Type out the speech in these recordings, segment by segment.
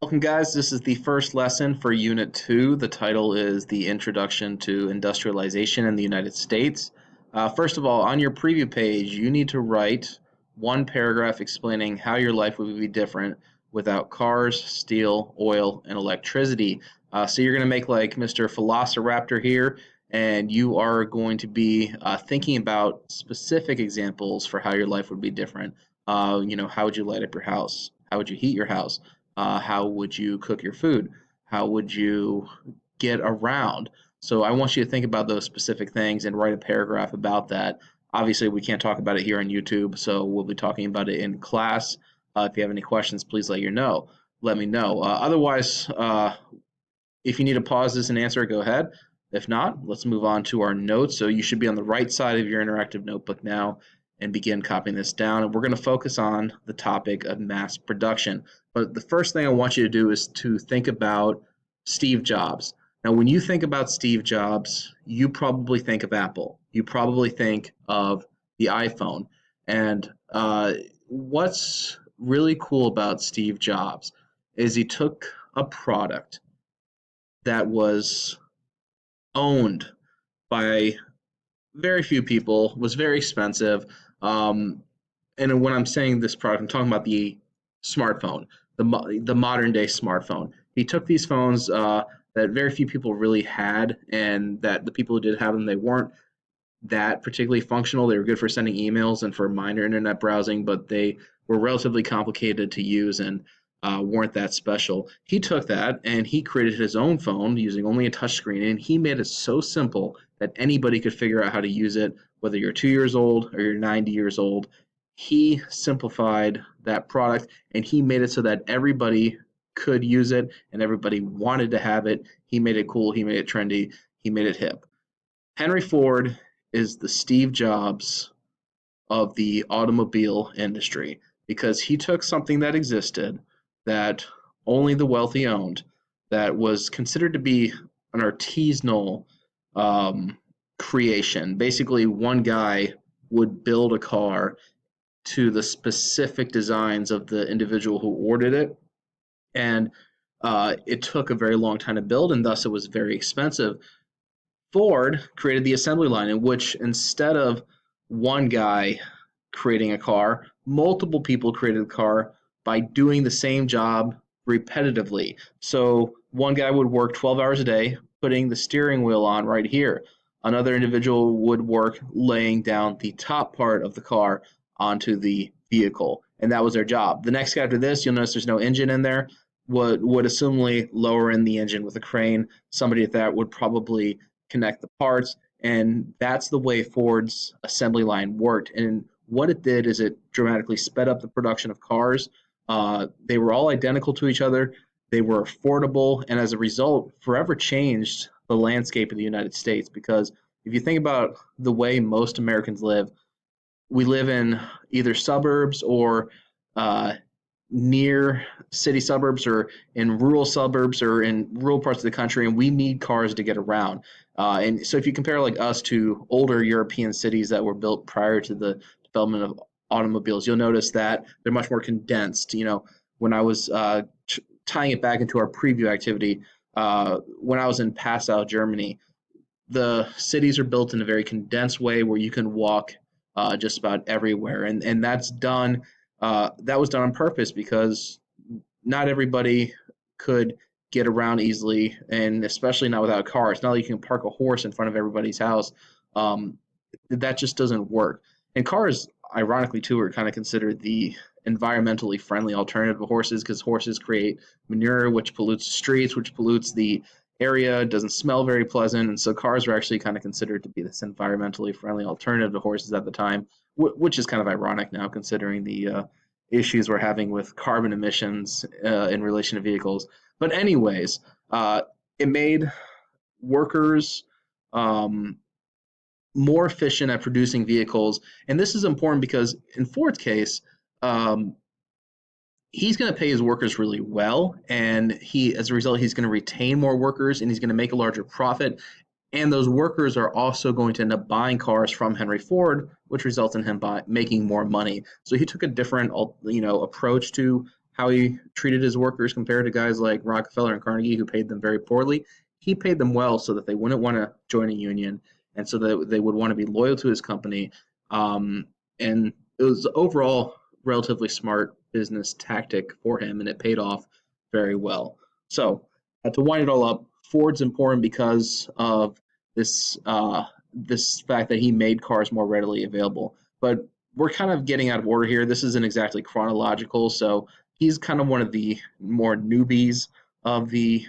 Welcome, guys. This is the first lesson for Unit 2. The title is The Introduction to Industrialization in the United States. First of all, on your preview page, you need to write one paragraph explaining how your life would be different without cars, steel, oil, and electricity. So you're going to make like Mr. Velociraptor here, and you are going to be thinking about specific examples for how your life would be different. How would you light up your house? How would you heat your house? How would you cook your food? How would you get around? So I want you to think about those specific things and write a paragraph about that. Obviously, we can't talk about it here on YouTube, so we'll be talking about it in class. If you have any questions, please let me know. Otherwise, if you need to pause this and answer it, go ahead. If not, let's move on to our notes. So you should be on the right side of your interactive notebook now and begin copying this down. And we're going to focus on the topic of mass production. But the first thing I want you to do is to think about Steve Jobs. Now, when you think about Steve Jobs, you probably think of Apple. You probably think of the iPhone. And what's really cool about Steve Jobs is he took a product that was owned by very few people, was very expensive. Um, and when I'm saying this product, I'm talking about the smartphone, the modern day smartphone. He took these phones that very few people really had, and that the people who did have them, they weren't that particularly functional. They were good for sending emails and for minor internet browsing, but they were relatively complicated to use and weren't that special. He took that and he created his own phone using only a touchscreen, and he made it so simple that anybody could figure out how to use it, whether you're 2 years old or you're 90 years old. He simplified that product and he made it so that everybody could use it and everybody wanted to have it. He made it cool, he made it trendy, he made it hip. Henry Ford is the Steve Jobs of the automobile industry because he took something that existed that only the wealthy owned, that was considered to be an artisanal um, creation. Basically, one guy would build a car to the specific designs of the individual who ordered it, and it took a very long time to build, and thus it was very expensive. Ford created the assembly line, in which instead of one guy creating a car, multiple people created a car by doing the same job repetitively. So one guy would work 12 hours a day putting the steering wheel on right here. Another individual would work laying down the top part of the car onto the vehicle, and that was their job. The next guy after this, you'll notice there's no engine in there, would assumably lower in the engine with a crane. Somebody at that would probably connect the parts, and that's the way Ford's assembly line worked. And what it did is it dramatically sped up the production of cars. They were all identical to each other. They were affordable, and as a result, forever changed the landscape of the United States. Because if you think about the way most Americans live, we live in either suburbs or uh, near city suburbs or in rural suburbs or in rural parts of the country, and we need cars to get around. And so if you compare like us to older European cities that were built prior to the development of automobiles, you'll notice that they're much more condensed. When I was tying it back into our preview activity, when I was in Passau, Germany, the cities are built in a very condensed way where you can walk just about everywhere, and that's done. That was done on purpose because not everybody could get around easily, and especially not without cars. Not like you can park a horse in front of everybody's house. Um, that just doesn't work. And cars, ironically too, are kind of considered the environmentally friendly alternative to horses because horses create manure, which pollutes the streets, which pollutes the area, doesn't smell very pleasant, and so cars were actually kind of considered to be this environmentally friendly alternative to horses at the time, which is kind of ironic now considering the issues we're having with carbon emissions in relation to vehicles. But anyways, it made workers um, more efficient at producing vehicles, and this is important because in Ford's case, um, he's going to pay his workers really well, and as a result, he's going to retain more workers, and he's going to make a larger profit. And those workers are also going to end up buying cars from Henry Ford, which results in him making more money. So he took a different, approach to how he treated his workers compared to guys like Rockefeller and Carnegie, who paid them very poorly. He paid them well so that they wouldn't want to join a union and so that they would want to be loyal to his company. Um, and it was overall relatively smart business tactic for him, and it paid off very well. So to wind it all up, Ford's important because of this fact that he made cars more readily available. But we're kind of getting out of order here. This isn't exactly chronological, so he's kind of one of the more newbies of the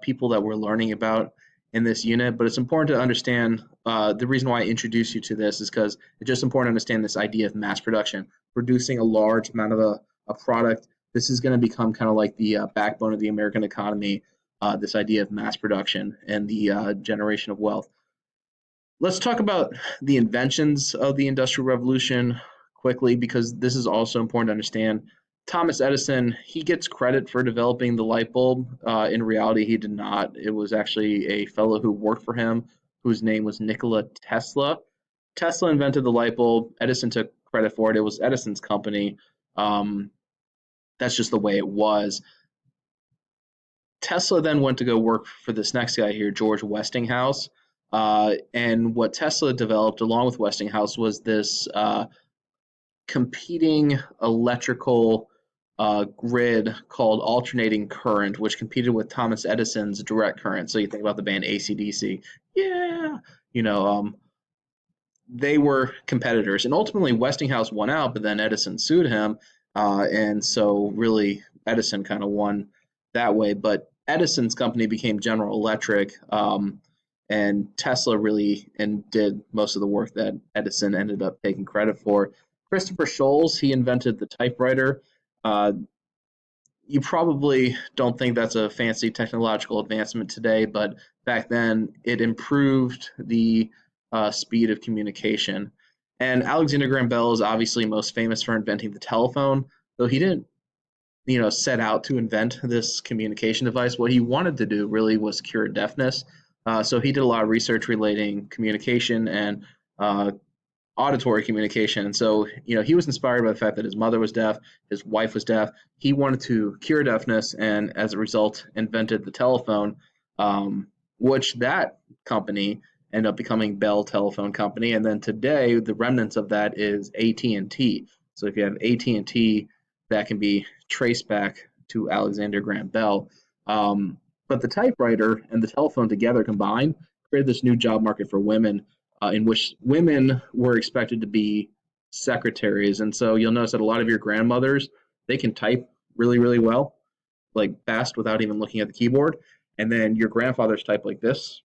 people that we're learning about in this unit. But it's important to understand the reason why I introduced you to this is because it's just important to understand this idea of mass production, producing a large amount of a product. This is going to become kind of like the backbone of the American economy. This idea of mass production and the generation of wealth. Let's talk about the inventions of the Industrial Revolution quickly because this is also important to understand. Thomas Edison, he gets credit for developing the light bulb. In reality, he did not. It was actually a fellow who worked for him whose name was Nikola Tesla. Tesla invented the light bulb. Edison took credit for it. It was Edison's company. Um, that's just the way it was. Tesla then went to go work for this next guy here, George Westinghouse. And what Tesla developed along with Westinghouse was this competing electrical grid called alternating current, which competed with Thomas Edison's direct current. So you think about the band AC/DC. Yeah, you know, they were competitors, and ultimately Westinghouse won out, but then Edison sued him, and so really Edison kind of won that way. But Edison's company became General Electric, and Tesla really and did most of the work that Edison ended up taking credit for. Christopher Sholes, he invented the typewriter. Uh, you probably don't think that's a fancy technological advancement today, but back then it improved the speed of communication. And Alexander Graham Bell is obviously most famous for inventing the telephone, though he didn't, set out to invent this communication device. What he wanted to do really was cure deafness. So he did a lot of research relating communication and auditory communication. And so, he was inspired by the fact that his mother was deaf, his wife was deaf. He wanted to cure deafness, and as a result, invented the telephone, which that company ended up becoming Bell Telephone Company. And then today, the remnants of that is AT&T. So if you have AT&T, that can be traced back to Alexander Graham Bell. But the typewriter and the telephone together combined created this new job market for women in which women were expected to be secretaries. And so you'll notice that a lot of your grandmothers, they can type really, really well, like fast without even looking at the keyboard. And then your grandfathers type like this.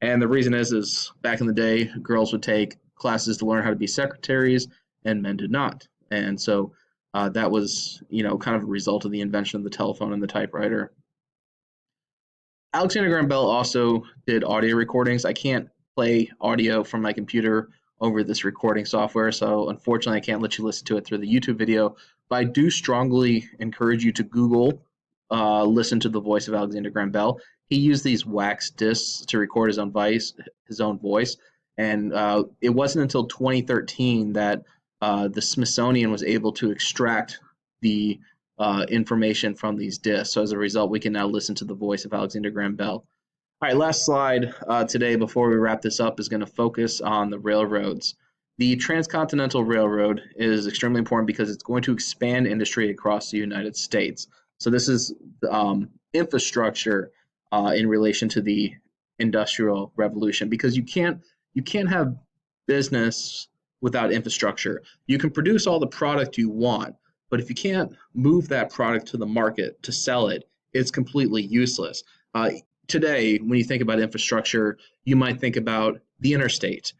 And the reason is back in the day, girls would take classes to learn how to be secretaries, and men did not. And so that was, kind of a result of the invention of the telephone and the typewriter. Alexander Graham Bell also did audio recordings. I can't play audio from my computer over this recording software, so unfortunately I can't let you listen to it through the YouTube video, but I do strongly encourage you to Google listen to the voice of Alexander Graham Bell. He used these wax discs to record his own voice, and it wasn't until 2013 that the Smithsonian was able to extract the information from these discs. So as a result, we can now listen to the voice of Alexander Graham Bell. All right, last slide today before we wrap this up is going to focus on the railroads. The Transcontinental Railroad is extremely important because it's going to expand industry across the United States. So this is infrastructure in relation to the Industrial Revolution, because you can't have business without infrastructure. You can produce all the product you want, but if you can't move that product to the market to sell it, it's completely useless. Today, when you think about infrastructure, you might think about the interstate.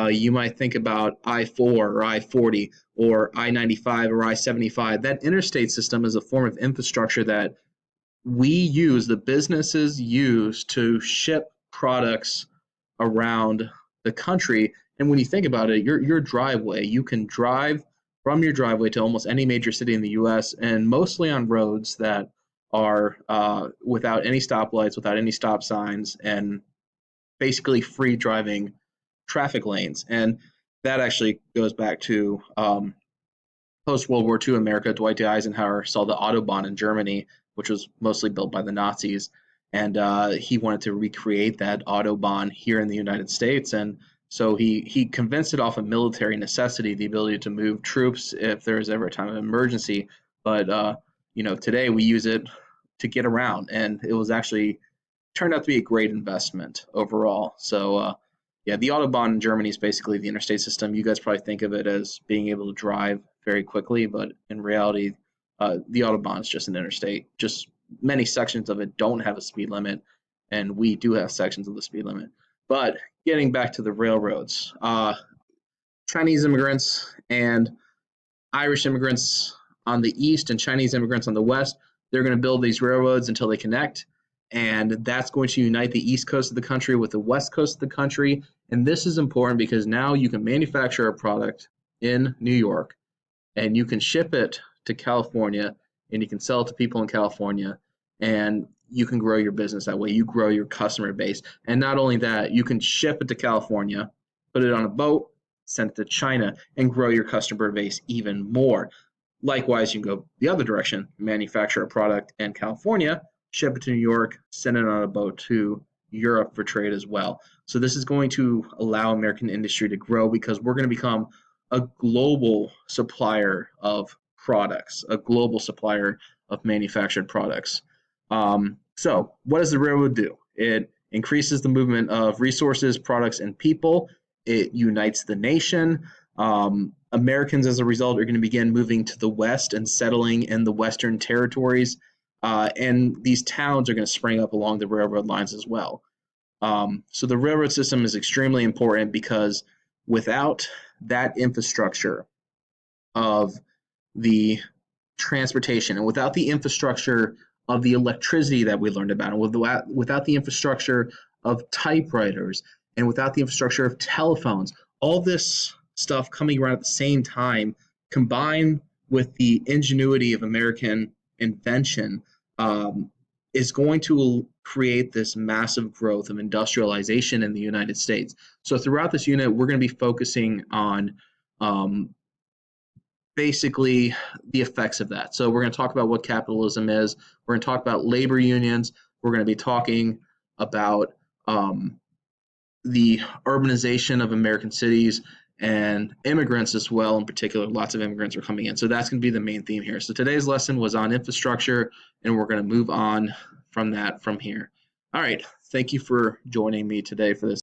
You might think about I-4 or I-40 or I-95 or I-75. That interstate system is a form of infrastructure that the businesses use to ship products around the country. And when you think about it, your driveway, you can drive from your driveway to almost any major city in the US, and mostly on roads that are without any stoplights, without any stop signs, and basically free driving traffic lanes. And that actually goes back to post World War II America, Dwight D. Eisenhower saw the Autobahn in Germany, which was mostly built by the Nazis, and he wanted to recreate that Autobahn here in the United States. And so he convinced it off of military necessity, the ability to move troops if there is ever a time of emergency. But today we use it to get around, and it was actually turned out to be a great investment overall. So, yeah, the Autobahn in Germany is basically the interstate system. You guys probably think of it as being able to drive very quickly, but in reality, the Autobahn is just an interstate. Just many sections of it don't have a speed limit, and we do have sections of the speed limit. But getting back to the railroads, Chinese immigrants and Irish immigrants on the east and Chinese immigrants on the west. They're going to build these railroads until they connect. And that's going to unite the east coast of the country with the west coast of the country. And this is important because now you can manufacture a product in New York and you can ship it to California and you can sell it to people in California and you can grow your business that way. You grow your customer base. And not only that, you can ship it to California, put it on a boat, send it to China, and grow your customer base even more. Likewise, you can go the other direction, manufacture a product in California, ship it to New York, send it on a boat to Europe for trade as well. So this is going to allow American industry to grow because we're going to become a global supplier of products, a global supplier of manufactured products. So what does the railroad do? It increases the movement of resources, products, and people. It unites the nation. Americans, as a result, are going to begin moving to the west and settling in the western territories. And these towns are going to spring up along the railroad lines as well. So the railroad system is extremely important because without that infrastructure of the transportation and without the infrastructure of the electricity that we learned about, and without the infrastructure of typewriters, and without the infrastructure of telephones, all this stuff coming around at the same time, combined with the ingenuity of American invention, is going to create this massive growth of industrialization in the United States. So throughout this unit, we're going to be focusing on basically the effects of that. So we're going to talk about what capitalism is. We're going to talk about labor unions. We're going to be talking about the urbanization of American cities and immigrants as well. In particular, lots of immigrants are coming in. So that's going to be the main theme here. So today's lesson was on infrastructure, and we're going to move on from that from here. All right. Thank you for joining me today for this.